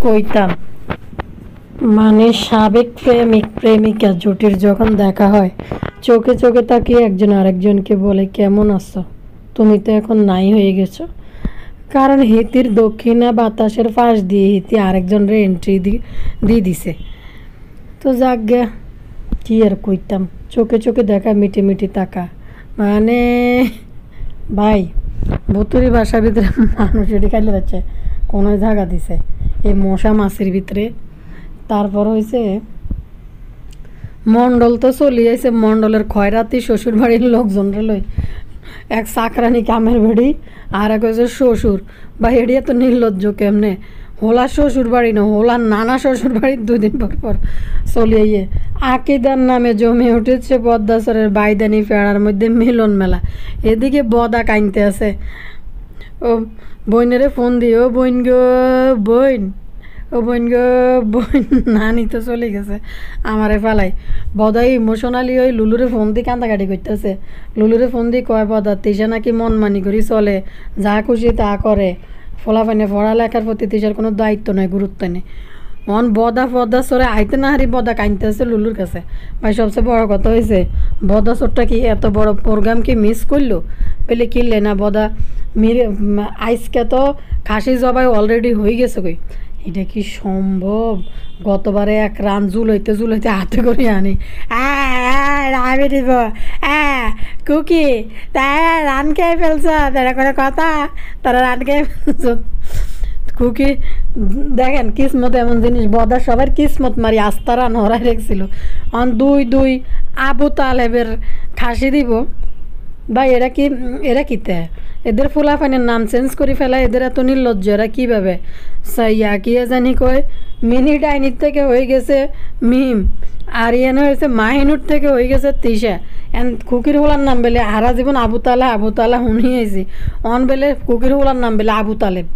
কইতাম মানে সাবেক প্রেমিক প্রেমিকা জুটির যখন দেখা হয় চোখে চোখে তাকিয়ে একজন আরেকজনকে বলে কেমন আছো, তুমি তো এখন নাই হয়ে গেছো। কারণ হিতির দক্ষিণা বাতাসের ফাঁস দিয়ে হিতি আরেকজনের এন্ট্রি দিয়ে দিছে। তো যাক গে, কি আর কইতাম, চোখে চোখে দেখা মিটি মিটি তাকা মানে ভাই ভুতুরি বাসার ভিতরে মানুষ এটি খাইলে যাচ্ছে কোনো জায়গা দিছে এই মশা মাছের ভিতরে। তারপর হয়েছে মণ্ডল তো চলি যাইছে, মণ্ডলের খয়রাতি শ্বশুর বাড়ির লোকজনরে লই এক চাকরানি কামের বেড়ি আর এক হয়েছে শ্বশুর বা এড়িয়ে তো নির্লজ্জ কেমনে হোলা শ্বশুর বাড়ি না হোলার নানা শ্বশুর বাড়ির 2 দিন পর পর চলিয়ে আকিদার নামে জমে উঠেছে পদ্মাচরের বাইদানি ফেড়ার মধ্যে মিলন মেলা। এদিকে বদা কাইনতে আছে, ও বইনেরে ফোন দিয়ে ও বইন গো বইন, ও বইন গো বইন, নানি তো চলে গেছে আমারে ফালাই। বদাই ইমোশনালি ওই লুলুরে ফোন দিয়ে কান্দাকাটি করতেছে। লুলুরে ফোন দিয়ে কয় বদা তিসা নাকি মন মানি করি চলে, যা খুশি তা করে, ফলাফানে পড়ালেখার প্রতি তিসার কোনো দায়িত্ব নেই, গুরুত্ব নেই। মন বদা সরে আইতে না হারি বদা কাইনতে আছে লুলুর কাছে। ভাই সবচেয়ে বড় কথা হয়েছে বদা চোরটা কি এত বড় প্রোগ্রাম কি মিস করলো, পেলে কিনলে না বদা মিরে আইসকে তো খাসি জবাই অলরেডি হয়ে গেছে কই, এটা কি সম্ভব? গতবারে এক রান জুলাইতে হাতে করে আনি আমি দিব কুকি তাই রান খেয়ে ফেলছ, তারা করে কথা তারা রান খেয়ে ফেলছ। কুকি দেখেন কিসমত এমন জিনিস, বদা সবার কিসমত মারি আস্তা রান হরাই রেখেছিল। অন 2-2 আবু তালেবের খাসি দিব। ভাই এরা কিতে এদের ফুলাফানের নাম চেঞ্জ করে ফেলা, এদের এত নির্লজ্জ, এরা কীভাবে সাইয়া কি জানি কয় মিনি ডাইনির থেকে হয়ে গেছে মিম, আর এনে হয়েছে মাহিনুর থেকে হয়ে গেছে তিসা। এন কুকির হোলার নাম বেলে হারা জীবন আবু তালা শুনিয়েছি, অন বেলে কুকির হোলার নাম বেলে আবু তালেব,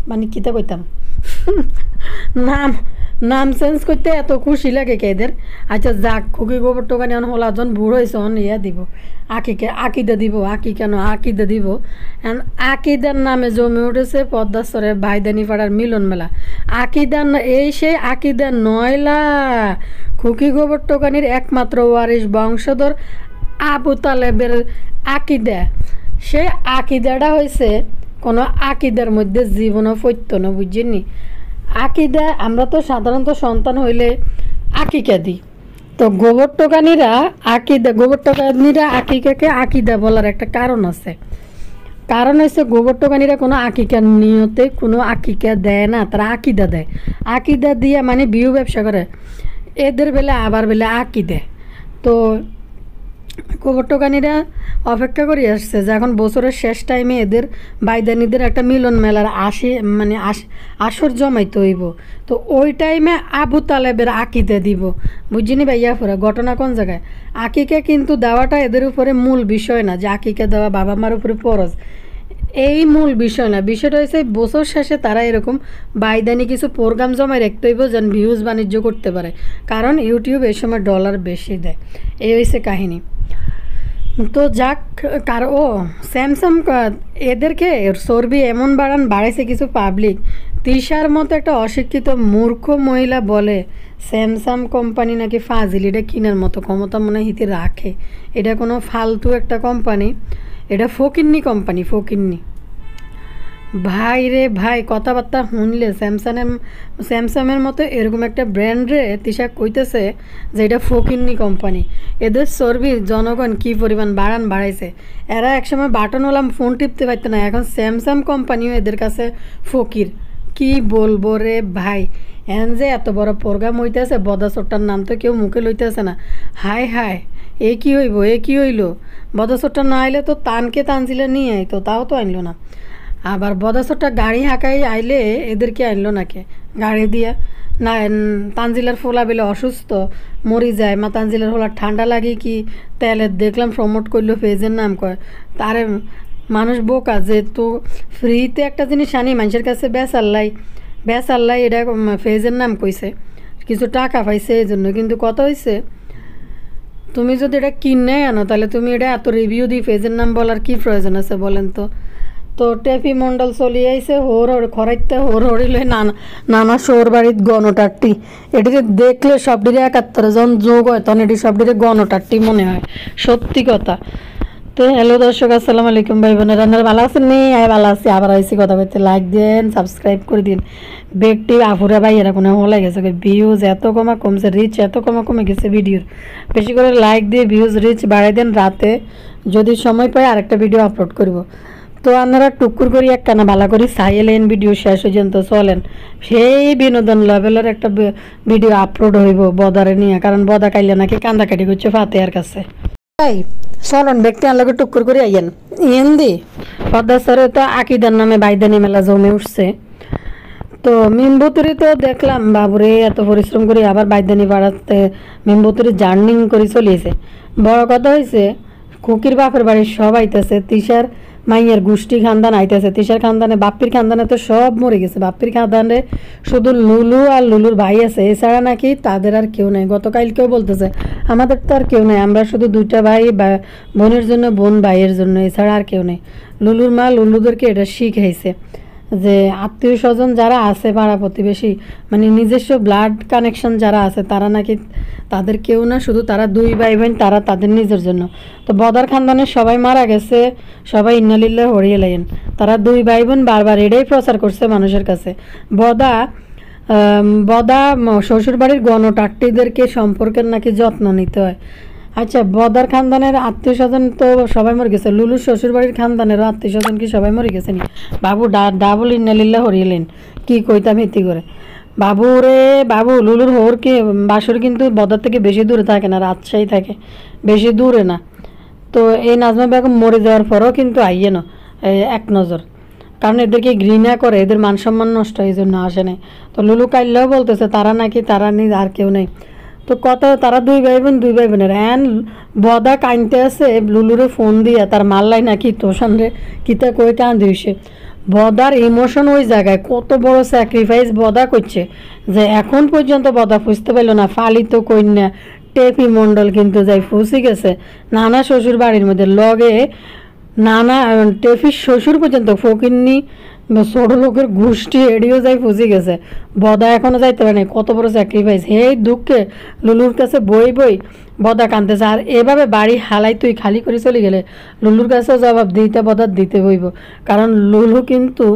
মানে কিতা কইতাম নাম চেঞ্জ করতে এত খুশি লাগে কে এদের। আচ্ছা যাক, খুকি গোবর টোকানি অন হোলাজন বুড়ো হয়েছে, অন ইয়া দিব আকিদা দিব, আকিদা দিব। আকিদার নামে জমে উঠেছে পদ্মাচরের ভাইদানি পাড়ার মিলন মেলা। আকিদার এই সেই আকিদা নয়লা, খুকি গোবর টোকানির একমাত্র ওয়ারিশ বংশধর আবু তালেবের আকিদা। সেই আকিদাটা হয়েছে কোনো আকিদার মধ্যে জীবনও পৈত্য না, বুঝছেননি? আকিদা আমরা তো সাধারণত সন্তান হইলে আকিকা দিই, তো গোবর টোকানিরা আকিকাকে আকিদা বলার একটা কারণ আছে। কারণ হচ্ছে গোবর টোকানিরা কোনো আকিকার নিয়তে কোনো আকিকা দেয় না, তারা আকিদা দেয়। আকিদা দিয়ে মানে বিহু ব্যবসা করে, এদের বেলা আবার বেলা আকিদে। তো গোবর টোকানিরা অপেক্ষা করে আসছে যে এখন বছরের শেষ টাইমে এদের বাইদানিদের একটা মিলন মেলার আসর জমাইতে হইব। তো ওই টাইমে আবু তালেবের আকিদা দিব, বুঝিনি ভাইয়া ফোরা ঘটনা কোন জায়গায়। আকিকা কিন্তু দেওয়াটা এদের উপরে মূল বিষয় না, যে আকিকা দেওয়া বাবা মার উপরে ফরজ, এই মূল বিষয় না। বিষয়টা হচ্ছে বছর শেষে তারা এরকম বাইদানি কিছু প্রোগ্রাম জমাই রাখতে হইব যেন ভিউজ বাণিজ্য করতে পারে, কারণ ইউটিউব এই সময় ডলার বেশি দেয়। এই হয়েছে কাহিনী। তো যাক স্যামসাং এদেরকে চর্বি এমন বাড়াইছে কিছু পাবলিক। তিশার মতো একটা অশিক্ষিত মূর্খ মহিলা বলে স্যামসাং কোম্পানি নাকি ফাজিল, এটা কেনার মতো ক্ষমতা মনে হিতে রাখে। এটা কোনো ফালতু একটা কোম্পানি, এটা ফকিন্নি কোম্পানি, ফকিন্নি। ভাই রে ভাই, কথাবার্তা শুনলে স্যামসাংয়ের মতো এরকম একটা ব্র্যান্ডে তিশা কইতেছে যে এটা ফকিন্নি কোম্পানি। এদের চর্বি জনগণ কি পরিমাণ বাড়াইছে। এরা একসময় বাটনওয়ালা ফোন টিপতে পারত না, এখন স্যামসাং কোম্পানিও এদের কাছে ফকির। কি বলবো রে ভাই, এন যে এত বড় প্রোগ্রাম হইতেছে, বদাচোরটার নাম তো কেউ মুখে লইতেছে না। হায় এ কি হইল, বদাচোরটা না আইলে তো তানজিলে নিয়ে আইতো, তাও তো আনলো না। আবার বদাচোরটা গাড়ি হাঁকাই আইলে এদেরকে আনলো নাকি গাড়ি দিয়া না। তানজিলার ফোলা বেলে অসুস্থ মরি যায়, মা তানজিলার ফোলা ঠান্ডা লাগে কি তেলের দেখলাম প্রমোট করলো, পেজের নাম কয়। তারে মানুষ বোকা, যে তো ফ্রিতে একটা জিনিস আনি মানুষের কাছে বেসাল্লাই এটা পেজের নাম কইছে, কিছু টাকা পাইছে এই জন্য। কিন্তু কথা হয়েছে তুমি যদি এটা কিনে আনো তাহলে তুমি এটা এত রিভিউ দিই পেজের নাম বলার কি প্রয়োজন আছে বলেন তো? তো টেপি মণ্ডল চলি আইছে হোর খরাইতে হোর হরিলে নানা শোর বাড়িত গণটাট্টি এটিকে দেখলে সবটিরে 71 জন যোগ হয় তখন এটি সবটিরে গণটাট্টি মনে হয়, সত্যি কথা। তো হ্যালো দর্শক, আসসালামু আলাইকুম ভাই বোনেরা, আপনারা ভালো আছেন? নেই ভালো আছি, আবার আইসি কথা বলতে। লাইক দেন, সাবস্ক্রাইব করে দিন। ব্যক্তি আফুরা ভাই এরা কোনো হলে গেছে, ভিউজ এত কমছে, রিচ এত কমে গেছে ভিডিওর। বেশি করে লাইক দিয়ে ভিউজ রিচ বাড়াই দেন। রাতে যদি সময় পাই আরেকটা ভিডিও আপলোড করব। তো আপনারা টুকুর করি একখানা ভালো করি সাইলেন ভিডিও শেষ পর্যন্ত চলেন, সেই বিনোদন লেভেলের একটা ভিডিও আপলোড হইব বদারে নিয়ে। কারণ বদা কাইলে নাকি কান্দাকাটি করছে ফাতেহার কাছে। তাই চলন ব্যক্তি আনলাকে টুকুর করে আইয়েন ইয়েন্দি পদ্মাসরে তো আকিদার নামে বাইদানি মেলা জমে উঠছে। তো মিমবুতুরি তো দেখলাম বাবুরে এত পরিশ্রম করে আবার বাইদানি বাড়াতে মিমবুতুরি জার্নিং করে চলিয়েছে। বড় কথা হয়েছে খুকির বাপের বাড়ির সব আইতেছে, তিশার মাইয়ের গোষ্ঠী খানদান আইতেছে। তিশার খানদানে বাপ্পির খানদানে তো সব মরে গেছে। বাপ্পির খানদানে শুধু লুলু আর লুলুর ভাই আছে, এছাড়া নাকি তাদের আর কেউ নেই। গতকালকেও বলতেছে আমাদের তো আর কেউ নেই, আমরা শুধু দুইটা ভাই, বোনের জন্য বোন ভাইয়ের জন্য, এছাড়া আর কেউ নেই। লুলুর মা লুলুদেরকে এটা শিখাইছে যে আত্মীয় স্বজন যারা আছে পাড়া প্রতিবেশী মানে নিজস্ব ব্লাড কানেকশন যারা আছে তারা নাকি তাদের কেউ না, শুধু তারা দুই ভাই বোন, তারা তাদের নিজের জন্য। তো বদার খানদানের সবাই মারা গেছে, সবাই ইন্নালিল্লাহ হরিয়ে লাইন। তারা দুই ভাই বোন বারবার এটাই প্রচার করছে মানুষের কাছে। বদা শ্বশুরবাড়ির গণটাট্টিদেরকে সম্পর্কের নাকি যত্ন নিতে হয়। আচ্ছা, বদার খানদানের আত্মীয় স্বজন তো সবাই মরে গেছে, লুলুর শ্বশুরবাড়ির খানদানেরও আত্মীয় স্বজন কি সবাই মরে গেছে নি? বাবু ডাবল ইন্নালিল্লাহ হরিয়েলেন, কি কইতাম হিতি করে। বাবু রে বাবু, লুলুর হোর কি বাসুর কিন্তু বদার থেকে বেশি দূরে থাকে না, রাজশাহী থাকে, বেশি দূরে না। তো এই নাজমা বেগম মরে যাওয়ার পরও কিন্তু আইয়ে না এক নজর, কারণ এদেরকে ঘৃণা করে, এদের মান সম্মান নষ্ট এই জন্য আসে নাই। তো লুলু কাইল্লাও বলতেছে তারা নাকি তারা আর কেউ নেই। তো কত তারা দুই ভাই বোনের এন বদা কানতে আছে লুলুরে ফোন দিয়া তার মাল্লাই নাকি তোষান রে কিতা কই কান দিয়েছে। বদার ইমোশন ওই জায়গায়, কত বড় স্যাক্রিফাইস বদা করছে যে এখন পর্যন্ত বদা ফুসতে পারল না। ফালিত কন্যা টেপি মণ্ডল কিন্তু যাই ফুসি গেছে নানা শ্বশুর বাড়ির মধ্যে, লগে নানা টেপির শ্বশুর পর্যন্ত ফকিন্নি ছোট লোকের গোষ্ঠী এড়িয়েও যাই ফুসি গেছে। বদা এখনো যাইতে পারে না, কত বড় স্যাক্রিফাইস। এই দুঃখে লুলুর কাছে বই বদা কানতেছে। আর এভাবে বাড়ি হালাই তুই খালি করে চলে গেলে লুলুর কাছেও জবাব বদার দিতে বইব। কারণ লুলু কিন্তু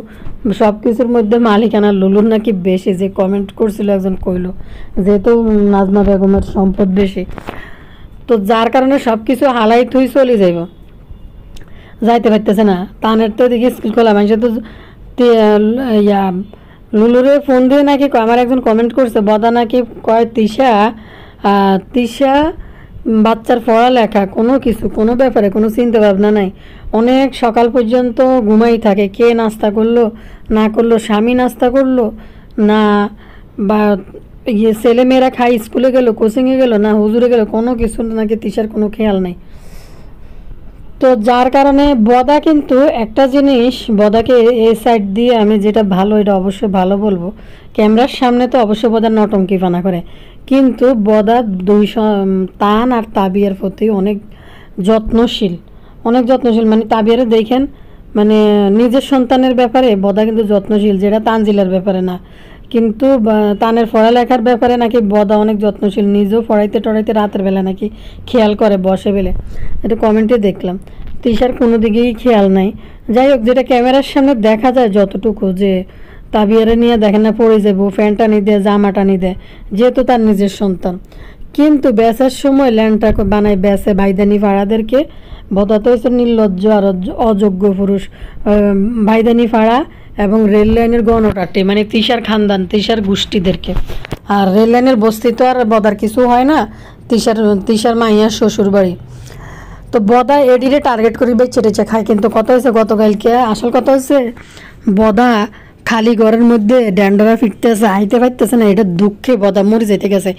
সব কিছুর মধ্যে মালিকানা লুলুর নাকি বেশি, যে কমেন্ট করছিল একজন কইল, যেহেতু নাজমা বেগমের সম্পদ বেশি, তো যার কারণে সব কিছু হালাই তুই চলে যাইব, যাইতে পারতেছে না। তানের তো দেখি স্কুল খোলা মানুষের তো ইয়া লুলুরে ফোন দিয়ে নাকি আমার একজন কমেন্ট করছে বদা নাকি কয় তিশা বাচ্চার পড়ালেখা কোনো কিছু কোনো ব্যাপারে কোনো চিন্তা ভাবনা নাই, অনেক সকাল পর্যন্ত ঘুমাই থাকে। কে নাস্তা করলো না করলো, স্বামী নাস্তা করলো না, বা ছেলেমেয়েরা খাই স্কুলে গেল, কোচিংয়ে গেল না, হুজুরে গেল, কোনো কিছু নাকি তিশার কোনো খেয়াল নাই। তো যার কারণে বদা কিন্তু একটা জিনিস, বদাকে এই সাইড দিয়ে আমি যেটা ভালো এটা অবশ্যই ভালো বলবো, ক্যামেরার সামনে তো অবশ্যই বদা নটঙ্কি পানা করে, কিন্তু বদা তান আর তাবিয়ার প্রতি অনেক যত্নশীল, মানে তাবিয়ারে দেখেন মানে নিজের সন্তানের ব্যাপারে বদা কিন্তু যত্নশীল, যেটা তানজিলার ব্যাপারে না। কিন্তু তানের পড়ালেখার ব্যাপারে নাকি বদা অনেক যত্নশীল, নিজেও পড়াইতে টড়াইতে রাতের বেলা নাকি খেয়াল করে বসে বেলে, এটা কমেন্টে দেখলাম। তিশার কোনো দিকেই খেয়াল নাই। যাই হোক, যেটা ক্যামেরার সামনে দেখা যায় যতটুকু, যে তাবিয়ারে নিয়ে দেখেন না পড়ে যাবো, ফ্যানটা নিয়ে দেয়, জামাটা নিয়ে দেয়, যেহেতু তার নিজের সন্তান। কিন্তু বেচার সময় ল্যান্ডটা বানায় বেচে ভাইদানি ফাড়াদেরকে। বদা তো হচ্ছে নির্লজ্জ আর অযোগ্য পুরুষ। ভাইদানি ফাড়া এবং রেল লাইনের গণটাট্টি মানে তিশার খানদান, তিশার গোষ্ঠীদেরকে। আর রেল লাইনের বস্তি তো আর বদার কিছু হয় না, তিশার মাইয়ার শ্বশুর বাড়ি। তো বদা এডিরে টার্গেট করি বেচে টেচে খায়। কিন্তু কথা হয়েছে গতকালকে, আসল কথা হচ্ছে বদা খালি ঘরের মধ্যে ড্যান্ডরা ফিরতেছে, আইতে পারতেছে না, এটা দুঃখে বদা মরে যেতে গেছে।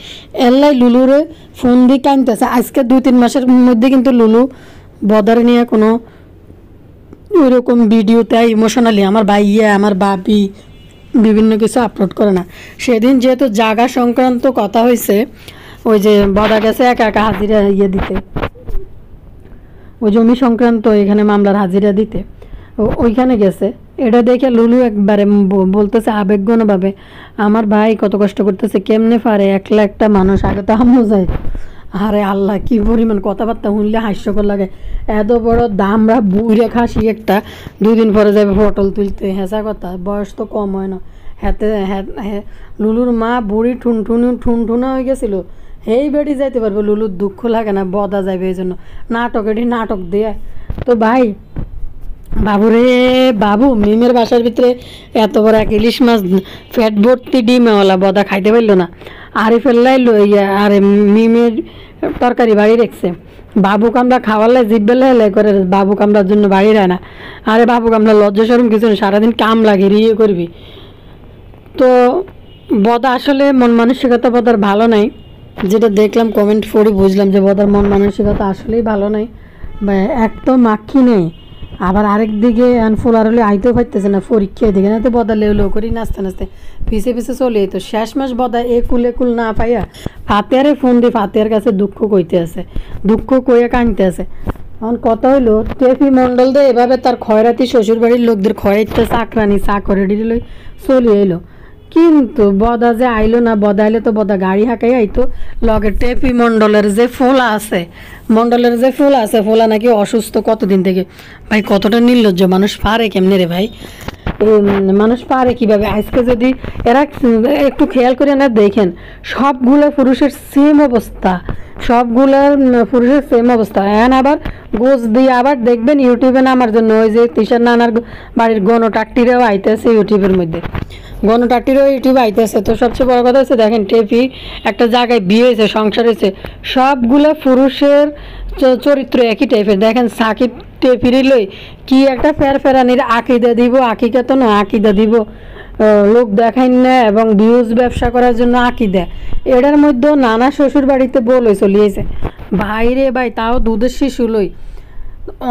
এল্লাই লুলুরে ফোন দিয়ে কানতেছে। আজকে 2-3 মাসের মধ্যে কিন্তু লুলু বদারে নিয়ে কোনো ওইরকম ভিডিওতে ইমোশনালি আমার ভাইয়া আমার বাপি বিভিন্ন কিছু আপলোড করে না। সেদিন যেহেতু জাগা সংক্রান্ত কথা হয়েছে, ওই যে বদা গেছে একা হাজিরা দিতে, ওই জমি সংক্রান্ত এখানে মামলার হাজিরা দিতে। ওইখানে গেছে। এটা দেখে লুলু একবারে বলতেছে আবেগঘনভাবে, আমার ভাই কত কষ্ট করতেছে, কেমনে পারে একলা একটা মানুষ, আগে তো আম্মু যায়। আরে আল্লাহ, কি পরিমাণ কথাবার্তা শুনলে হাস্যকর লাগে। এত বড় দামরা বুড়ে খাসি একটা 2 দিন পরে যাবে পটল তুলতে, হেঁচা কথা, বয়স তো কম হয় না। হাতে লুলুর মা বুড়ি ঠুনঠুনা হয়ে গেছিল, এই বেড়ি যাইতে পারবে, লুলুর দুঃখ লাগে না, বদা যাবে এই জন্য নাটক দিয়ে। তো ভাই বাবুরে বাবু, মিমের বাসার ভিতরে এত বড় এক ইলিশ মাছ ফ্যাট ভর্তি ডিমওয়ালা বদা খাইতে পারলো না। আরে ফেললাই আরে মিমের তরকারি বাড়ি রেখছে, বাবু কামড়া খাওয়ালে জিব্বেলে হেলে করে, বাবু কামড়ার জন্য বাড়ি রায় না। আরে বাবু কামড়া লজ্জা সরম কিছু না, সারাদিন কাম লাগে রিয়ে করবি। তো বদা আসলে মন মানসিকতা বদার ভালো নাই, যেটা দেখলাম কমেন্ট পড়ে বুঝলাম যে বদার মন মানসিকতা আসলেই ভালো নাই। এক তো মাক্ষী নেই, আবার আরেক দিকে ফুলার হলে আইতেও পারতেছে না, পরীক্ষায় দিকে না তো বদা লেউ করি নাচতে পিছে চলে তো শেষ মাস বদা একুল না পাইয়া ফাতেয়ারে ফোন দিয়ে ফাতেয়ার কাছে দুঃখ কইতে আছে, দুঃখ কইয়া কানতে আছে। এখন কথা হইলো টেপি মন্ডল দে এভাবে তার খয়রাতি শ্বশুর বাড়ির লোকদের খয়রাইতে চাকরানি চাকরে ডিলে চলে এলো, কিন্তু বদা যে আইলো না, বদা আইলে তো বদা গাড়ি হাঁকাই আইতো। লগে টেপি মন্ডলের যে ফোলা আছে, ফোলা নাকি অসুস্থ কতদিন থেকে। ভাই কতটা নির্লজ্জ মানুষ, পারে কেমনে রে ভাই, মানুষ পারে কিভাবে? আজকে যদি এরা একটু খেয়াল করে না দেখেন, সবগুলো পুরুষের সেম অবস্থা, এখন আবার গোজ দিয়ে আবার দেখবেন ইউটিউবে নামার জন্য ওই যে তিশার নানার বাড়ির গণটাকটিরাও আইতেছে ইউটিউবের মধ্যে, গণটাটিরও ইউটিউব আইতেছে। তো সবচেয়ে বড় কথা হচ্ছে দেখেন, টেপি একটা জায়গায় বিয়ে হয়েছে, সংসার হয়েছে, সবগুলো পুরুষের চরিত্র একই টাইপের। দেখেন সাকিব টেপির লই কি একটা ফেরানির আকিদা দিব, আকিদা দিব, লোক দেখাই না এবং ভিউজ ব্যবসা করার জন্য আকিদা। এটার মধ্যে নানা শ্বশুর বাড়িতে বলই চলিয়েছে ভাই রে ভাই, তাও দুধের শিশু লই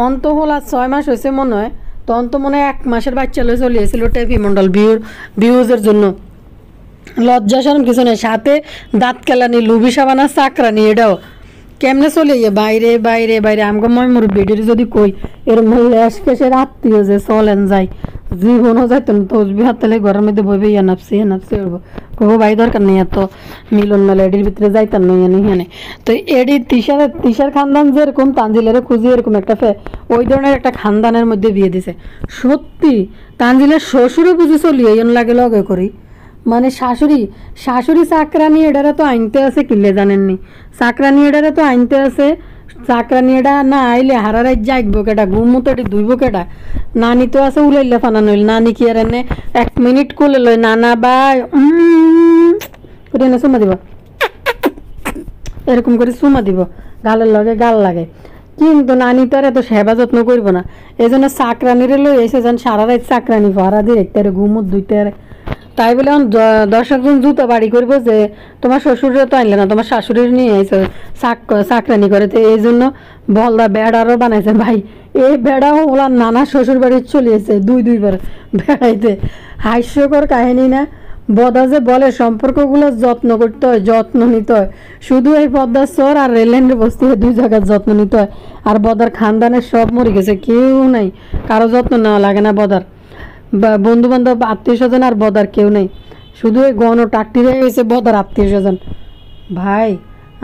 অন্ত হল আর 6 মাস হয়েছে মনে হয়, তখন তো মনে হয় 1 মাসের বাচ্চা লয়ে চলিয়েছিল টেপি মন্ডল ভিউজের জন্য। লজ্জা শরম কিছু নেই, সাথে দাঁত কেলানি লুবি সাবানা চাকরানি, এটাও কেমনে চলে বাইরে আমাকে ময়মুর বেডির যদি কই এর লেশ কেসের আত্মীয় যে চলেন যায়, জীবনও যাইতো না, তসবি হাতলে ঘরের মধ্যে বইবে নাপসি উঠবো, কবো ভাই দরকার নেই এত মিলন মেলা এডির ভিতরে যাইতাম নই এখানে। তো এডি তিশার খানদান যেরকম তানজিলের খুঁজি এরকম একটা ওই ধরনের একটা খানদানের মধ্যে বিয়ে দিছে। সত্যি তানজিলের শ্বশুরও বুঝি চলিয়ে লাগে লগে করি, মানে শাশুড়ি চাকরানি এডারা তো আনতে আছে, কিনলে জানেননি চাকরানি এডারা তো আনতে আছে, চাকরানি এডা না আইলে হারারাই যাইব কেটা, ঘুমতো এটি ধুইব কেটা, নানি তো আছে উলাইলে ফানা নইল, নানি কি আর এনে 1 মিনিট করলে লয়, নানা বাই চুমা দিব, এরকম করে চুমা দিব, গালের লগে গাল লাগে, কিন্তু নানি তো আর এত সেবা যত্ন করবো না। এই জন্য চাকরানিরে লই এসে যান সারা রাত চাকরানি ভাড়া দিয়ে দেখতে ঘুমত ধুইতে। তাই বলে এখন 10 জুতো বাড়ি করবো যে তোমার শ্বশুরে তো আনলে না, তোমার শাশুড়ির নিয়ে এসে চাকরানি করে, তো এই জন্য বলদা বেড়ারও বানাইছে। ভাই এই বেড়াও ওলা নানা শ্বশুর বাড়ি চলিয়েছে 2-2বার বেড়াইতে, হাস্যকর কাহিনী না? বদা যে বলে সম্পর্কগুলো যত্ন করতে হয়, যত্ন নিতে হয়, শুধু এই পদ্মার চর আর রেললাইনের বস্তি 2 জায়গার যত্ন নিতে হয়। আর বদার খানদানের সব মরে গেছে, কেউ নাই, কারো যত্ন নেওয়া লাগে না বদার, বন্ধু বান্ধব আত্মীয় স্বজন আর বদার কেউ নেই, শুধু ওই গণটাকটিরে হয়েছে বদার আত্মীয় স্বজন। ভাই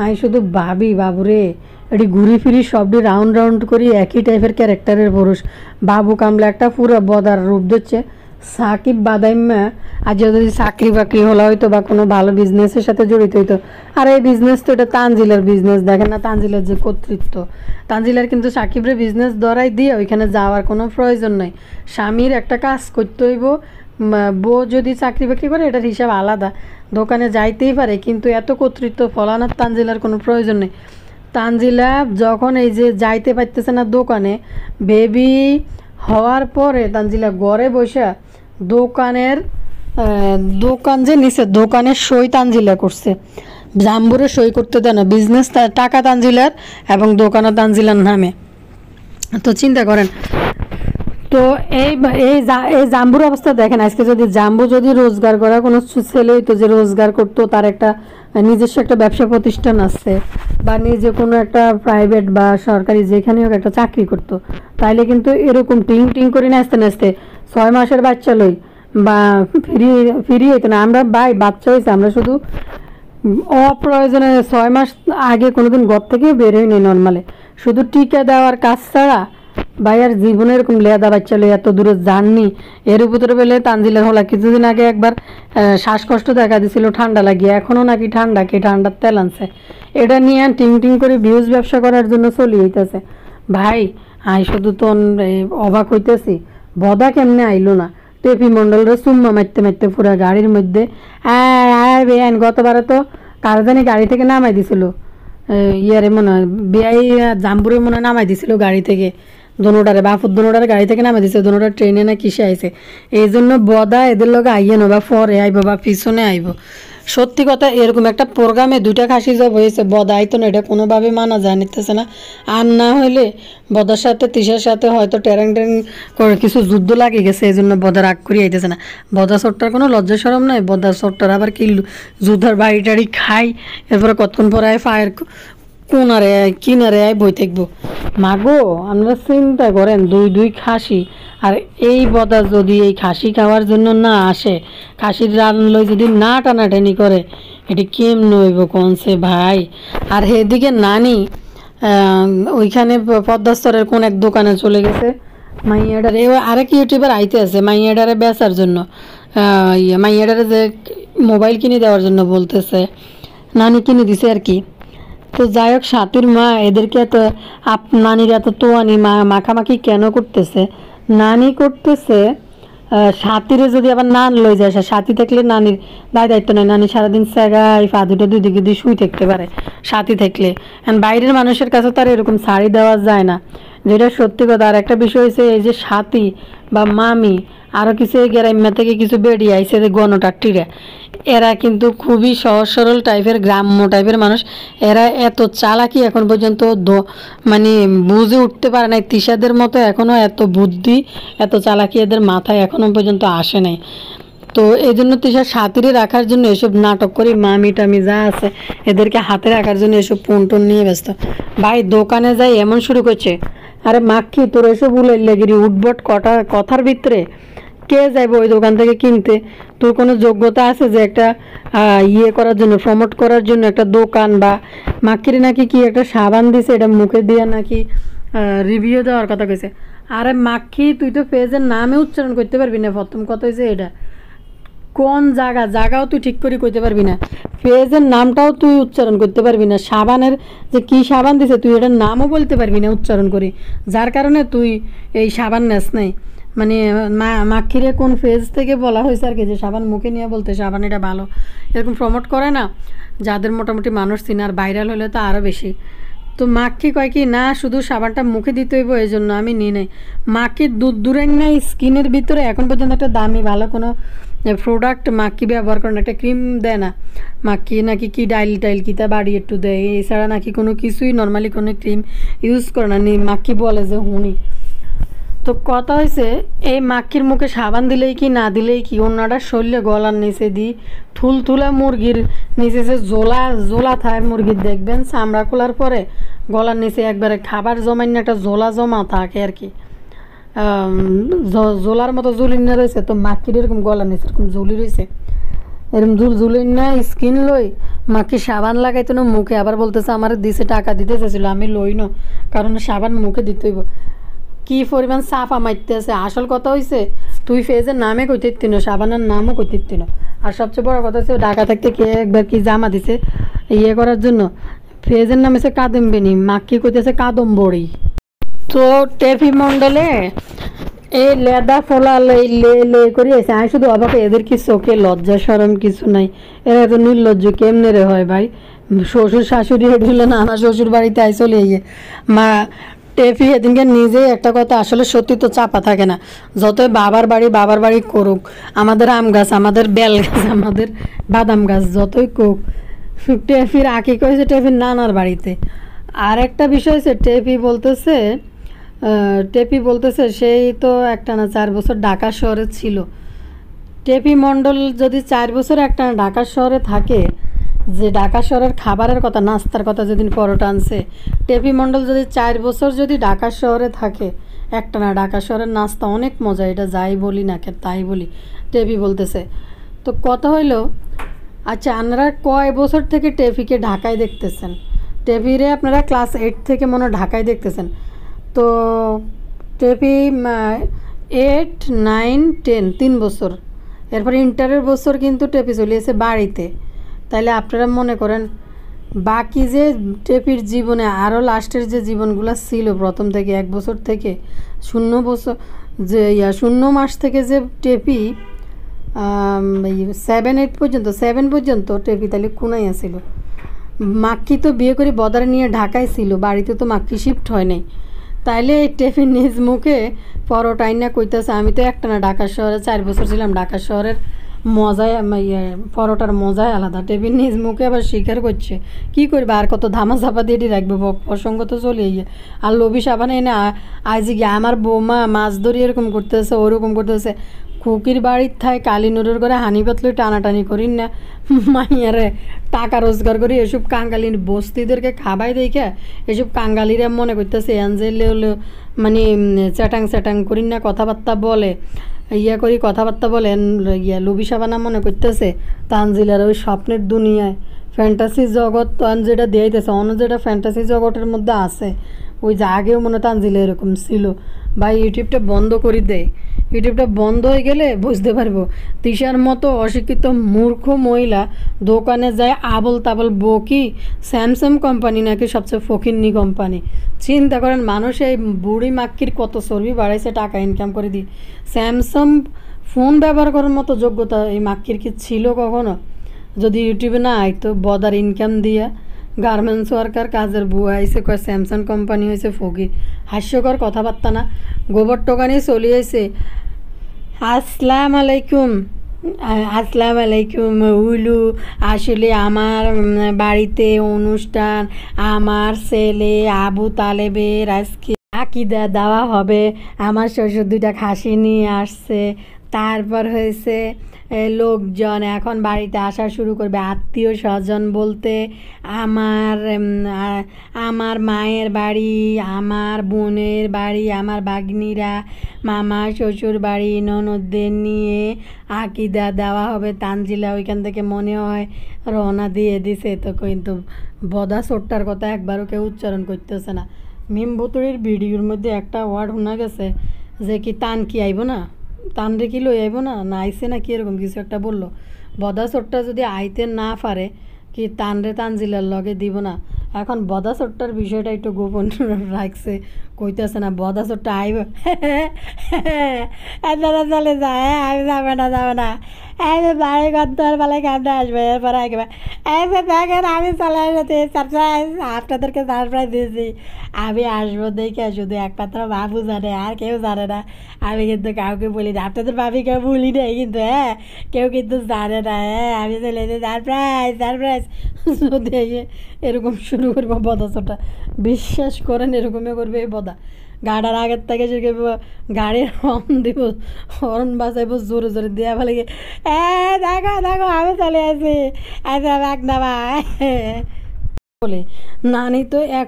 আমি শুধু ভাবি বাবুরে, এটি ঘুরি ফিরি সবটি রাউন্ড করি একই টাইপের ক্যারেক্টারের পুরুষ। বাবু কামলা একটা পুরো বদার রূপ দিচ্ছে। সাকিব বাদাইম্মা আর যদি চাকরি বাকরি হলো হয়তো বা কোনো ভালো বিজনেসের সাথে জড়িত হইতো, আর এই বিজনেস তো এটা তানজিলের বিজনেস, দেখেন না তানজিলের যে কর্তৃত্ব, তানজিলের কিন্তু সাকিবের বিজনেস ধরাই দিয়ে ওইখানে যাওয়ার কোনো প্রয়োজন নাই। স্বামীর একটা কাজ করতে হইব, বউ যদি চাকরি বাকরি করে এটার হিসাব আলাদা, দোকানে যাইতেই পারে, কিন্তু এত কর্তৃত্ব ফলানোর তানজিলার কোনো প্রয়োজন নেই। তানজিলা যখন এই যে যাইতে পারতেছে না দোকানে, বেবি হওয়ার পরে তানজিলা ঘরে বসে দোকান যে নিচে দোকানের সই তানজিলা করছে, জাম্বুরে সই করতে দেয় না, বিজনেস টাকা তানজিলার এবং দোকানও তানজিলার নামে। তো চিন্তা করেন, তো এই জাম্বুর অবস্থা দেখেন। আজকে যদি জাম্বু যদি রোজগার করা কোনো ছেলে হইতো যে রোজগার করতো, তার একটা নিজস্ব একটা ব্যবসা প্রতিষ্ঠান আছে বা নিজে কোনো একটা প্রাইভেট বা সরকারি যেখানে হোক একটা চাকরি করতো, তাইলে কিন্তু এরকম টিং টিং করে নাচতে নাচতে 6 মাসের বাচ্চা লই বা ফ্রি ফ্রি হইতো না। আমরা বাচ্চা হয়েছে, আমরা শুধু অপ্রয়োজনে 6 মাস আগে কোনোদিন ঘর থেকে বের হইনি নর্মালে, শুধু টিকা দেওয়ার কাজ ছাড়া ভাই আর জীবনে এরকম লেদা বাচ্চা লই এত দূরে যাননি। এর উপরে বেলে তানজিলের হলা কিছুদিন আগে একবার শ্বাসকষ্ট দেখা দিছিল ঠান্ডা লাগিয়ে, এখনও নাকি ঠান্ডা কি ঠান্ডার তেল আনছে, এটা নিয়ে টিং টিং করে ভিউজ ব্যবসা করার জন্য চলি হইতেছে। ভাই আই শুধু তো অবাক হইতেছি, বদা কেমনে আইলো না। টেপি মন্ডলরা চুম্মা মারতে মারতে পুরা গাড়ির মধ্যে বেআইন। গতবারে তো কারো জানি গাড়ি থেকে নামাই দিছিল, ইয়ারে মনে হয় বেআই জাম্বুরে মনে হয় নামাই দিছিল গাড়ি থেকে, দোনোটারে বাপুর দোনোটারে গাড়ি থেকে নামাই দিছে, দোনোটা ট্রেনে না কিসে আইছে। এই জন্য বদা এদের লগে আইয়ে না, বা পরে আইব বা পিছনে আইব। সত্যি কথা এরকম একটা প্রোগ্রামে 2টা খাসি জব হয়েছে, বদা আইতো না, এটা কোনোভাবে মানা যায় নিতেছে না। আর না হইলে বদার সাথে তিশার সাথে হয়তো ট্যারাং ট্যারাং করে কিছু যুদ্ধ লাগে গেছে, এই জন্য বদা রাগ করে আইতেছে না। বদা চোরটার কোনো লজ্জা সরম নাই, বদা চোরটার আবার কি যুদ্ধার বাড়ি টাড়ি খাই, এরপরে কতক্ষণ পরে আয় ফায়ার কোনারে কিনারে আয় বই থাকবো। মাগো আমরা চিন্তা করেন 2 খাসি, আর এই বদা যদি এই খাসি খাওয়ার জন্য না আসে, খাসির রান লই যদি না টানাটানি করে, এটি কেমন হইব কোনছে ভাই। আর এদিকে নানি ওইখানে পদ্মাস্তরের কোন এক দোকানে চলে গেছে মাইয়াডারে, আরেক ইউটিউবার আইতে আছে মাইয়াডারে বেচার জন্য, মাইয়াডারে যে মোবাইল কিনে দেওয়ার জন্য বলতেছে, নানি কিনে দিছে আর কি। তো যাই হোক সাথীর মা এদেরকে এত নানির এত তোয়ানি মাখামাখি কেন করতেছে? নানি করতেছে সাথীরে যদি আবার নান লই যায়, সাথী থাকলে নানির দায়িত্ব নেই, নানি সারাদিন স্যাগাই পা দুটো 2 দিকে দিয়ে শুই থাকতে পারে সাথী থাকলে। বাইরের মানুষের কাছে তার এরকম শাড়ি দেওয়া যায় না, যেটা সত্যি কথা। আর একটা বিষয় হচ্ছে এই যে সাথী বা মামি আরও কিছু এই গ্রাম্য থেকে কিছু বেরিয়ে আইসে যে গণটাট্টিরা, এরা কিন্তু খুবই সহজ সরল টাইপের গ্রাম্য টাইপের মানুষ। এরা এত চালাকি এখন পর্যন্ত মানে বুঝে উঠতে পারে নাই, তিশাদের মতো এখনও এত বুদ্ধি এত চালাকি এদের মাথায় এখনও পর্যন্ত আসে নাই। তো এই জন্য তিশার সাথীরে রাখার জন্য এসব নাটক করি, মামি টামি যা আছে এদেরকে হাতে রাখার জন্য এসব ফোন টোন নিয়ে ব্যস্ত। ভাই দোকানে যাই এমন শুরু করছে, আরে মাক্ষি তোর এসব উলাইলাগিরি উঠবট কথার ভিতরে কে যাইব ওই দোকান থেকে কিনতে? তোর কোনো যোগ্যতা আছে যে একটা ইয়ে করার জন্য, প্রমোট করার জন্য একটা দোকান? বা মাক্কিরে নাকি কি একটা সাবান দিছে, এটা মুখে দিয়ে নাকি রিভিউ দেওয়ার কথা কইছে। আরে মাক্ষি তুই তো পেজের নামে উচ্চারণ করতে পারবি না, প্রথম কথা হয়েছে এটা। কোন জায়গাও তুই ঠিক করে কইতে পারবি না, পেজের নামটাও তুই উচ্চারণ করতে পারবি না, সাবানের যে কি সাবান দিছে তুই এটার নামও বলতে পারবি না উচ্চারণ করি, যার কারণে তুই এই সাবান নেস নাই। মানে মাক্ষিরে কোন ফেজ থেকে বলা হয়েছে আর কি যে সাবান মুখে নিয়ে বলতে সাবান এটা ভালো, এরকম প্রমোট করে না যাদের মোটামুটি মানুষ চিনে, আর ভাইরাল হলে তো আরও বেশি। তো মাক্ষি কয় কি না শুধু সাবানটা মুখে দিতে হইব, এই জন্য আমি নিই নাই। মাক্ষি দূরের নাই স্কিনের ভিতরে এখন পর্যন্ত একটা দামি ভালো কোনো প্রোডাক্ট মাক্ষি ব্যবহার করে না, একটা ক্রিম দেয় না মাক্ষি, নাকি কি ডাইল টাইল কিতা বাড়ি একটু দেয়, এছাড়া নাকি কোনো কিছুই নর্মালি কোনো ক্রিম ইউজ করে না মাক্ষি বলে যে হুনি। তো কথা হয়েছে এই মাক্ষির মুখে সাবান দিলেই কি না দিলেই কি, অন্যটা শরীরে গলার নিচে দিই থুলথুলা মুরগির নিচে যে জোলা থাকে মুরগির, দেখবেন চামড়া খোলার পরে গলার নিচে একবারে খাবার জমান্য একটা জোলা জমা থাকে আর কি, জোলার মতো জুলিনা রয়েছে। তো মাক্ষির এরকম গলার নিচে এরকম জুলি রয়েছে, এরকম জুলিনা স্কিন লই মাক্ষি সাবান লাগাইতো না মুখে, আবার বলতেছে আমার দিছে টাকা দিতে চেয়েছিল, আমি লই না কারণ সাবান মুখে দিতে হইব। কি পরিমাণ সাফা মারতেছে। আসল কথা হয়েছে তুই ফেজের নামে কইতে না, সাবানের নামও কইতে না। আর সবচেয়ে বড় কথা হচ্ছে ঢাকা থাকতে কে একবার কি জামা দিছে ইয়ে করার জন্য, ফেজের নাম হচ্ছে কাদম্বিনী, মাক্ষি কইতেছে কাদম্বরী। তো টেপি মন্ডলে এই লেদা ফোলা লে করে আছে, আমি শুধু অবাক, এদের কি চোখে লজ্জা সরম কিছু নাই? এরা এত নির্লজ্জ কেমনে রে হয় ভাই? শ্বশুর শাশুড়ি হেঁটে নানা শ্বশুর বাড়িতে আই চলে গিয়ে মা টেপি এদিনকে নিজেই একটা কথা, আসলে সত্যি তো চাপা থাকে না, যতই বাবার বাড়ি করুক, আমাদের আম গাছ, আমাদের বেল গাছ, আমাদের বাদাম গাছ যতই কোক, টেপির আঁকি করেছে টেপির নানার বাড়িতে। আর একটা বিষয় হচ্ছে টেপি বলতেছে সেই তো একটানা 4 বছর ঢাকা শহরে ছিল। টেপি মণ্ডল যদি 4 বছর একটানা ঢাকা শহরে থাকে, যে ঢাকা শহরের খাবারের কথা, নাস্তার কথা যেদিন পরোটা আনছে, টেপি মণ্ডল যদি 4 বছর যদি ঢাকা শহরে থাকে একটা না, ঢাকা শহরের নাস্তা অনেক মজা, এটা যাই বলি না তাই বলি। টেপি বলতেছে তো কথা হইল, আচ্ছা আপনারা কয় বছর থেকে টেপিকে ঢাকায় দেখতেছেন? টেপিরে আপনারা ক্লাস 8 থেকে মনে হয় ঢাকায় দেখতেছেন। তো টেপি 8, 9, 10 3 বছর, এরপরে ইন্টারের বছর কিন্তু টেপি চলিয়েছে বাড়িতে। তাইলে আপনারা মনে করেন বাকি যে টেপির জীবনে আরও লাস্টের যে জীবনগুলো ছিল প্রথম থেকে 1 বছর থেকে 0 বছর যে 0 মাস থেকে যে টেপি 7 পর্যন্ত 7 পর্যন্ত টেপি তাহলে কোনায় আসিল। মাক্কি তো বিয়ে করে বদারে নিয়ে ঢাকায় ছিল, বাড়িতে তো মাক্কি শিফট হয় নাই। তাইলে এই টেপি নিজ মুখে পরোটাই না কইতেছে আমি তো একটা না ঢাকা শহরে 4 বছর ছিলাম, ঢাকা শহরের মজায় পরোটার মজাই আলাদা। টেপি নিজ মুখে আবার স্বীকার করছে। কী করবে আর কত ধামা চাপা দিয়ে রাখবে, প্রসঙ্গ তো চলে গিয়ে। আর লবি সাবানে এনে আজ গিয়ে আমার বৌমা মাছ ধরি এরকম করতেছে ওরকম করতেছে। খুকির বাড়ির থাই কালিনুরের করে হানি পাতলে টানাটানি করি না মাইয়ারে টাকা রোজগার করি এসব কাঙ্গালির বস্তিদেরকে খাবাই দেখে এসব কাঙ্গালিরা মনে করতেছে এনজেলে মানে চ্যাটাং করি না কথাবার্তা বলে করি কথাবার্তা বলেন লুবি সাবানা মনে করতেছে তানজিলার ওই স্বপ্নের দুনিয়ায় ফ্যান্টাসি জগৎ যেটা দিয়েছে অন্য যেটা ফ্যান্টাসি জগতের মধ্যে আছে ওই যে আগেও মনে তানজিলা এরকম ছিল। বা ইউটিউবটা বন্ধ করে দেয়, ইউটিউবটা বন্ধ হয়ে গেলে বুঝতে পারবো তিশার মতো অশিক্ষিত মূর্খ মহিলা দোকানে যায় আবল তাবল বকি স্যামসাং কোম্পানি নাকি সবচেয়ে ফকিন্নি কোম্পানি। চিন্তা করেন মানুষ এই বুড়ি মাক্কির কত চর্বি বাড়াইছে টাকা ইনকাম করে দিয়ে। স্যামসাং ফোন ব্যবহার করার মতো যোগ্যতা এই মাক্কির কি ছিল কখনো? যদি ইউটিউবে না আইতো বদার ইনকাম দিয়া গার্মেন্টস ওয়ার্কার কাজের বুয়া আইসে কয় স্যামসাং কোম্পানি হয়েছে ফকির। হাস্যকর কথাবার্তা না, গোবর টোকানি চলিয়েছে। আসসালামু আলাইকুম, আসসালামু আলাইকুম উলু, আসলে আমার বাড়িতে অনুষ্ঠান, আমার ছেলে আবু তালেবের আজকে আকিদা দেওয়া হবে, আমার শ্বশুর 2টা খাসি নিয়ে আসছে, তারপর হয়েছে লোকজন এখন বাড়িতে আসা শুরু করবে, আত্মীয় স্বজন বলতে আমার মায়ের বাড়ি, আমার বোনের বাড়ি, আমার বাগনিরা, মামা শ্বশুর বাড়ি, ননদদের নিয়ে আকিদা দেওয়া হবে। তানজিলা ওইখান থেকে মনে হয় রওনা দিয়ে দিছে। তো কিন্তু বদা ছোট্টার কথা একবারও কেউ উচ্চারণ করতেছে না। মিম ভুতুড়ির ভিডিওর মধ্যে একটা ওয়ার্ড শোনা গেছে যে কি তান কি আইব না, তান রে কি লই আইব না না আইসে না কি এরকম কিছু একটা বললো। বদা ছোট্টা যদি আইতে না পারে কি তান রে তানজিলার লগে দিব না। এখন বদা ছোট্টার বিষয়টা একটু গোপন রাখছে, কইতেছে না বদা ছোট্টা আইব দাদা চলে যায় আমি যাবে না এই যে বাড়ি ঘর তোর বেলায় কেমন আসবে এরপরে একবার এই যে দেখেন আমি চলে আসতে সারপ্রাইজ আপনাদেরকে সারপ্রাইজ দিয়েছি, আমি আসবো দেখে শুধু একমাত্র বাবু জানে আর কেউ জানে না। আমি কিন্তু কাউকে বলি না, আপনাদের ভাবি কেউ বলি নেই কিন্তু কেউ কিন্তু জানে না আমি চলে এসে সারপ্রাইজ যদি এরকম শুরু করবো বদা ছোটা বিশ্বাস করেন এরকমই করবে এই বদা। গাড়ার আগের থেকে শিখে গাড়ির হর্ন দিব, হর্ন বাজাইব জোরে জোরে দেওয়া ফেলে গিয়ে দেখো আমি চলে আসি এক নামা বলে। নানি তো এক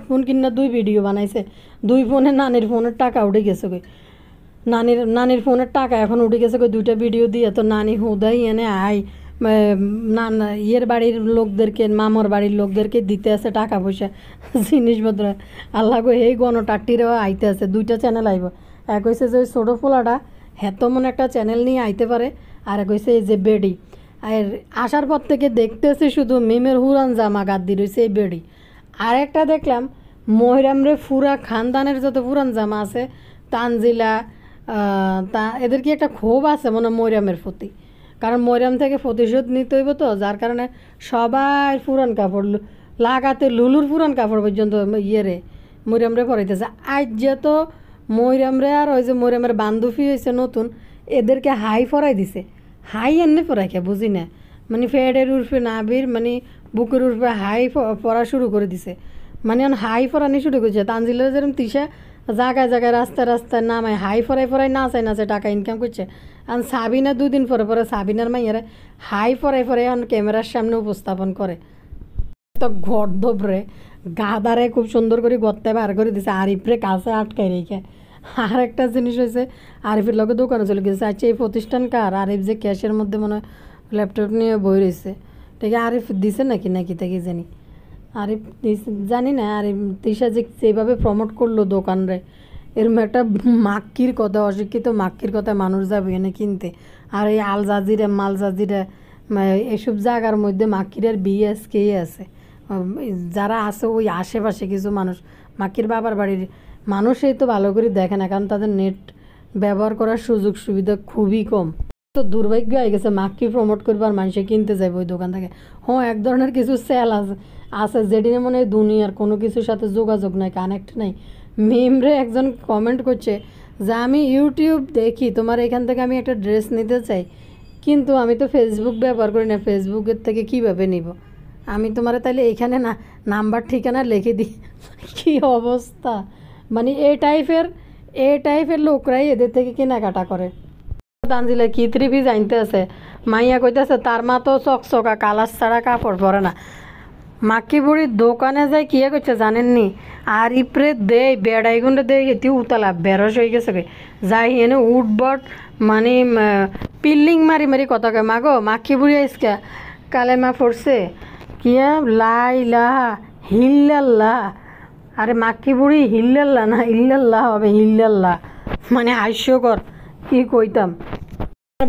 ফোন কিনা 2 ভিডিও বানাইছে, 2 ফোনে নানির ফোনের টাকা উঠে গেছে কই, নানির ফোনের টাকা এখন উঠে গেছে কই 2টা ভিডিও দিয়ে। তো নানি হুদাই এনে না ইয়ের বাড়ির লোকদেরকে মামার বাড়ির লোকদেরকে দিতে আছে টাকা পয়সা জিনিসপত্র। আল্লাহ গো এই গণটাটিরও আইতে আছে 2টা চ্যানেল আইব। এক হয়েছে যে ওই ছোটো পোলাটা হেত মনে একটা চ্যানেল নিয়ে আইতে পারে, আর এক হয়েছে এই যে বেডি। আর আসার পর থেকে দেখতেছি শুধু মিমের হুরান জামা গাদ্দি রয়েছে এই বেডি। আর একটা দেখলাম মহিরামরে ফুরা খানদানের যত পুরান জামা আছে তানজিলা তা এদের কি একটা ক্ষোভ আছে মনে মরিয়ামের প্রতি, কারণ মরিয়াম থেকে প্রতিশোধ নিতে হইব তো, যার কারণে সবাই পুরান কাপড় লাগাতে লুলুর পুরান কাপড় পর্যন্ত ইয়েরে মরিয়ামরে পরাইতেছে। আজ যেহেতু মরিয়ামরে আর ওই যে মরিয়ামের বান্ধবী হয়েছে নতুন এদেরকে হাই পরাই দিছে। হাই এমনি পরাই খেয়ে বুঝি না, মানে ফেডের উর্ফে নাবির মানে বুকের উর্ফে হাই পরা শুরু করে দিছে, মানে হাই পরানি শুরু করেছে। তানজিলের যেরকম তিশা জায়গায় জায়গায় রাস্তায় রাস্তায় নামায় হাই ফরাই ফরাই নাচায় নাচে টাকা ইনকাম করছে। আর সাবিনা 2 দিন পরে পরে সাবিনার মাইয়ারে হাই ফরাই ফরাই এখন ক্যামেরার সামনে উপস্থাপন করে। তো গর্দভরে গাদারে খুব সুন্দর করে গর্তে বার করে দিছে, আরিফরে কাছে আটকাই রেখে। আর একটা জিনিস হয়েছে, আরিফের লগে দোকানে চলে গেছে। আচ্ছা এই প্রতিষ্ঠান কার? আরিফ যে ক্যাশের মধ্যে মনে হয় ল্যাপটপ নিয়ে বই রয়েছে, ঠিক আছে। আরিফ দিছে নাকি নাকি তাকে জানি, আরিফ জানি না। আরিফ তিশা যে যেভাবে প্রমোট করলো দোকানরে, এরকম একটা মাক্কির কথা, অশিক্ষিত মাক্কির কথা মানুষ যাবে এনে কিনতে। আর এই আল জাজিরা মাল জাজিরা এসব জায়গার মধ্যে মাক্কিরের বিএসকে আছে, যারা আছে ওই আশেপাশে কিছু মানুষ মাক্কির বাবার বাড়ির মানুষই তো ভালো করে দেখে না, কারণ তাদের নেট ব্যবহার করার সুযোগ সুবিধা খুবই কম। তো দুর্ভাগ্য হয়ে গেছে মাক্কি প্রমোট করবার মানুষে কিনতে যাবে ওই দোকান থেকে। হ্যাঁ, এক ধরনের কিছু সেল আছে যেদিনে মনে হয় দুনিয়ার কোনো কিছুর সাথে যোগাযোগ নাই, কানেক্ট নাই। মিমরে একজন কমেন্ট করছে যে আমি ইউটিউব দেখি, তোমার এখান থেকে আমি একটা ড্রেস নিতে চাই, কিন্তু আমি তো ফেসবুক ব্যবহার করি না, ফেসবুকের থেকে কীভাবে নিব আমি তোমার? তাহলে এখানে না নাম্বার ঠিকানা লিখে দিই। কী অবস্থা! মানে এই টাইপের লোকরাই এদের থেকে কেনাকাটা করে। তানজিলা কি 3 পিস আনতে আছে, মাইয়া কইতেছে তার মা তো চকচকা কালার ছাড়া কাপড় পরে না। মাক্কি বুড়ির দোকানে যায় কিয়ে করছে জানেননি? আর ইপরে দেয় বেড়াই গুন্ডে দেয়, এটি উতলা বেরস হয়ে গেছে। যাই এনে উঠবট মানে পিল্লিং মারি মারি কথা কয়, মাগো মাক্কি বুড়ি আইসকা কালেমা পড়ছে কিয়া লা ইলাহা হিল্লাল্লাহ। আরে মাক্কি বুড়ি হিল্লাল্লাহ না ইল্লাল্লাহ হবে, হিল্লাল্লাহ মানে হাস্যকর। কি কইতাম,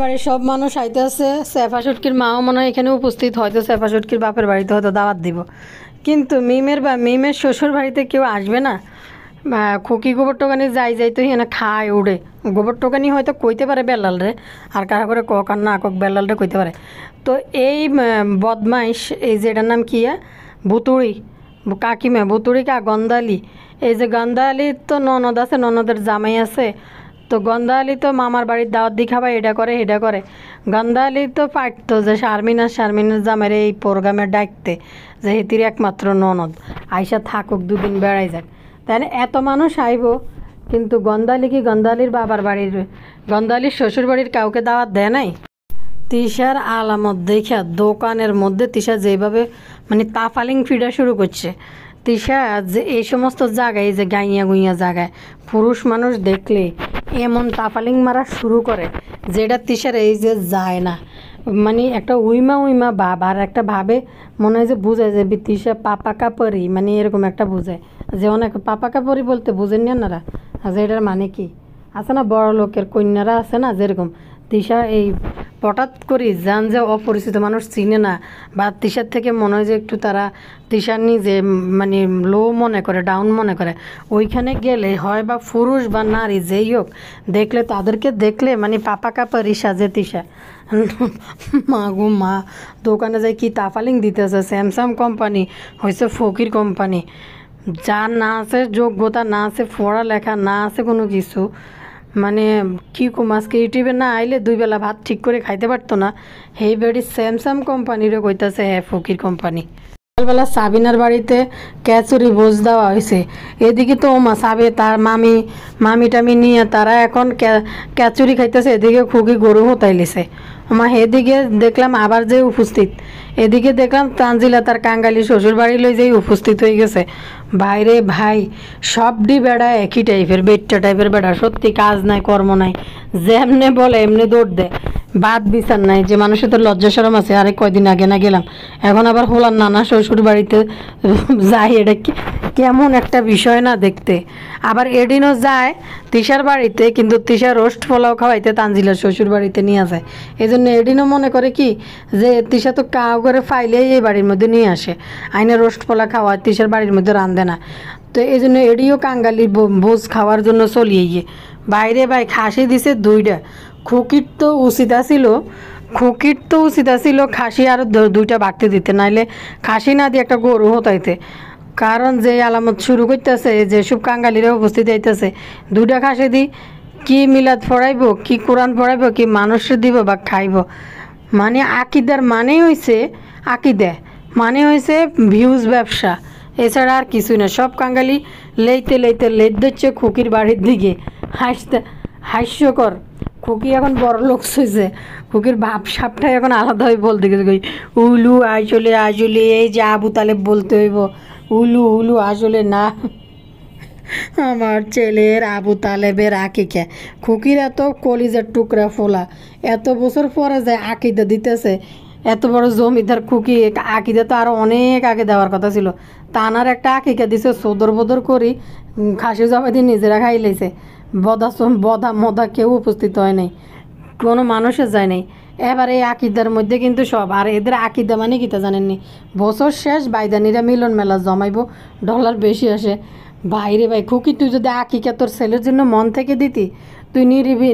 বাড়ির সব মানুষ আইতে আছে। সেফা সুটকির মাও মনে হয় এখানে উপস্থিত, হয়তো সেফা সুটকির বাপের বাড়িতে হয়তো দাওয়াত দিব, কিন্তু মিমের শ্বশুর বাড়িতে কেউ আসবে না। খুকি গোবর টোকানি যাই তো এখানে খায় উড়ে। গোবর টোকানি হয়তো কইতে পারে বেলাল রে, আর কারা করে কক আর না কক বেলাল রে কইতে পারে। তো এই বদমাইশ, এই যে এটার নাম কি ভুতুড়ি কাকিমা, ভুতুড়ি কা গন্ধালি, এই যে গন্ধালির তো ননদ আছে, ননদের জামাই আছে। তো গন্ধালি তো মামার বাড়ির দাওয়াত দি খাবা, এটা করে এটা করে। গন্ধালি তো পারতো যে শারমিনার জামের এই প্রোগ্রামে ডাকতে, যে হেতির একমাত্র ননদ আইসা থাকুক 2 দিন বেড়াই যাক। তাই এত মানুষ আইব, কিন্তু গন্ধালি কি গন্ধালির বাবার বাড়ির, গন্ধালির শ্বশুর বাড়ির কাউকে দাওয়াত দেয় নাই। তিশার আলামত দেখা দোকানের মধ্যে তিশা যেভাবে মানে তাফালিং ফিডা শুরু করছে। তিশা যে এই সমস্ত জায়গায়, এই যে গাইয়া গুইয়া জায়গায় পুরুষ মানুষ দেখলে এমন তাফালিং মারা শুরু করে, যেটা তিশার এই যে যায় না, মানে একটা উইমা ভাব। আর একটা ভাবে মনে হয় যে বুঝায় যে তিশা পাপা কাপড়ি, মানে এরকম একটা বুঝায় যে অনেক পাপা কাপড়ি বলতে বুঝেন না আপনারা, যে এটার মানে কি আছে না, বড় লোকের কন্যারা আছে না, যেরকম তিশা এই হঠাৎ করি যান যে অপরিচিত মানুষ চিনে না, বা তিশার থেকে মনে হয় যে একটু তারা তিশার নিজে মানে লো মনে করে, ডাউন মনে করে, ওইখানে গেলে হয় বা পুরুষ বা নারী যেই হোক দেখলে, তাদেরকে দেখলে মানে পাপা কাপারি সাজে তিশা। মা গো মা, দোকানে যাই কি তাফালিং দিতেছে। স্যামসাং কোম্পানি হয়েছে ফকির কোম্পানি, যার না আছে যোগ্যতা, না আছে পড়ালেখা, না আছে কোনো কিছু, মানে কি কম আজকে ইউটিউবে না আইলে 2 বেলা ভাত ঠিক করে খাইতে পারতো না। এই বাড়ি স্যামসাং কোম্পানিরও কইতাছে হ্যাঁ ফকির কোম্পানি। সকালবেলা সাবিনার বাড়িতে ক্যাচুরি ভোজ দেওয়া হয়েছে, এদিকে তো ওমা সাবে তার মামি টামি নিয়ে তারা এখন ক্যাচুরি খাইতেছে, এদিকে খুকি গরু হতাইলিছে। ওমা এদিকে দেখলাম আবার যে উপস্থিত, এদিকে দেখলাম তানজিলা তার কাঙ্গালি শ্বশুর বাড়ি লই যেই উপস্থিত হয়ে গেছে। ভাইরে ভাই, সবডি বেড়া একই টাইপের, বেট্টা টাইপের বেড়া, সত্যি কাজ নাই কর্ম নাই, যেমনে বলে এমনি দৌড় দেয়, বাদ বিচার নাই যে মানুষের তো লজ্জা শরম আছে। আরে কয়দিন আগে না গেলাম, এখন আবার হলাম নানা শ্বশুর বাড়িতে যাই, এটা কেমন একটা বিষয় না দেখতে। আবার এডিনও যায় তিশার বাড়িতে, কিন্তু তিশা রোস্ট পোলাও খাওয়াইতে তানজিলার শ্বশুর বাড়িতে নিয়ে যায়। এই জন্য এডিনও মনে করে কি যে তিশা তো কাউ করে ফাইলেই এই বাড়ির মধ্যে নিয়ে আসে, আইনে রোস্ট পোলা খাওয়ায়, তিশার বাড়ির মধ্যে রান্ধে না। তো এই জন্য এডিও কাঙ্গালি ভোজ খাওয়ার জন্য চলিয়ে গিয়ে বাইরে ভাই খাসি দিছে 2টা। খুকির তো উচিত ছিল খাসি আরও 2টা বাড়তে দিতে, নাইলে খাসি না দিয়ে একটা গরু হতাইতে। কারণ যে আলামত শুরু করতেছে, যেসব কাঙ্গালিরা উপস্থিত হইতেছে, 2টা খাসি দি কি মিলাদ পড়াইব, কি কোরআন পড়াইব, কি মানুষের দিব বা খাইব। মানে আকিদার মানে হয়েছে, আকিদা মানে হয়েছে ভিউজ ব্যবসা, এছাড়া আর কিছুই না। সব কাঙ্গালি লেইতে লেইতে লেট দিচ্ছে খুকির বাড়ির দিকে, হাস্যকর। খুকি এখন বড় লোক হয়েছে, খুকির ভাব সাপটাই এখন আলাদা হয়ে বলতে গেছে কই উলু আসলে আসলে এই যে আবু তালেব বলতে হইব উলু উলু আসলে না আমার ছেলের আবু তালেবের আকিকা। খুকির এত কলিজার টুকরা ফোলা, এত বছর পরে যায় আকিদা দিতেছে। এত বড় জমিদার খুকি, আকিদা তো আরও অনেক আগে দেওয়ার কথা ছিল। তানার একটা আকিকা দিছে সদর বদর করি, খাসি জবাই দিয়ে নিজেরা খাই লেছে। বদা মদা কেউ উপস্থিত হয় নাই, কোনো মানুষের যায় নাই। এবার এই আকিদার মধ্যে কিন্তু সব, আর এদের আকিদা মানে কিতা জানেননি, বছর শেষ বাইদানিরা মিলন মেলা জমাইব, ডলার বেশি আসে। ভাইরে ভাই খুকি, তুই যদি আকিকা তোর ছেলের জন্য মন থেকে দিতি, তুই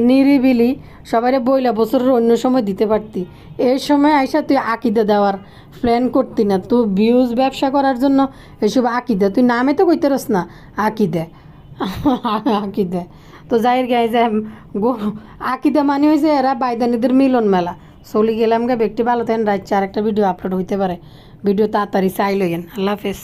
নিরিবিলি সবাই বইলা বছরের অন্য সময় দিতে পারতি। এই সময় আইসা তুই আকিদা দেওয়ার প্ল্যান করতি না। তুই ভিউজ ব্যবসা করার জন্য এসব আকিদা, তুই নামে তো কইতে রস না আকিদা আকিদা। তো যাই গাই যে আকিদা মানে হয়েছে এরা বাইদানিদের মিলন মেলা। চলি গেলাম গা, ব্যক্তি ভালো থাকেন। রাত 4 একটা ভিডিও আপলোড হইতে পারে, ভিডিও তাড়াতাড়ি চাই লইয়েন। আল্লাহ হাফেজ।